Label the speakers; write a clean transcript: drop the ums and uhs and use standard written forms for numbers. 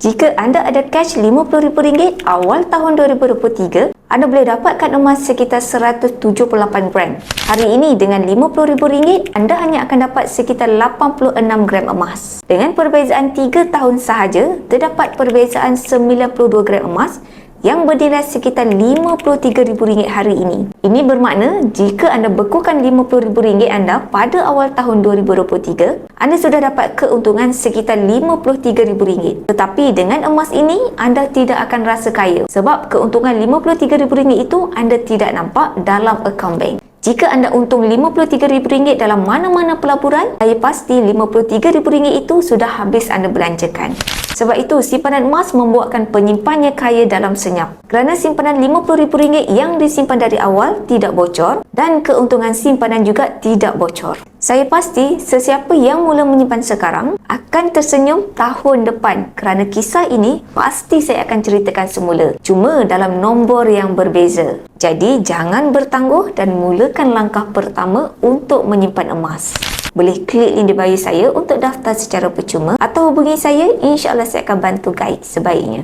Speaker 1: Jika anda ada cash RM50,000 awal tahun 2023, anda boleh dapatkan emas sekitar 178 gram. Hari ini dengan RM50,000, anda hanya akan dapat sekitar 86 gram emas. Dengan perbezaan 3 tahun sahaja, terdapat perbezaan 92 gram emas yang bernilai sekitar RM53,000 hari ini. Ini bermakna jika anda bekukan RM50,000 anda pada awal tahun 2023, anda sudah dapat keuntungan sekitar RM53,000. Tetapi dengan emas ini, anda tidak akan rasa kaya sebab keuntungan RM53,000 itu anda tidak nampak dalam akaun bank. Jika anda untung RM53,000 dalam mana-mana pelaburan, saya pasti RM53,000 itu sudah habis anda belanjakan. Sebab itu, simpanan emas membuatkan penyimpannya kaya dalam senyap. Kerana simpanan RM50,000 yang disimpan dari awal tidak bocor dan keuntungan simpanan juga tidak bocor. Saya pasti sesiapa yang mula menyimpan sekarang akan tersenyum tahun depan kerana kisah ini pasti saya akan ceritakan semula. Cuma dalam nombor yang berbeza. Jadi, jangan bertangguh dan mulakan langkah pertama untuk menyimpan emas. Boleh klik link di bio saya untuk daftar secara percuma atau hubungi saya, insya-Allah saya akan bantu guide sebaiknya.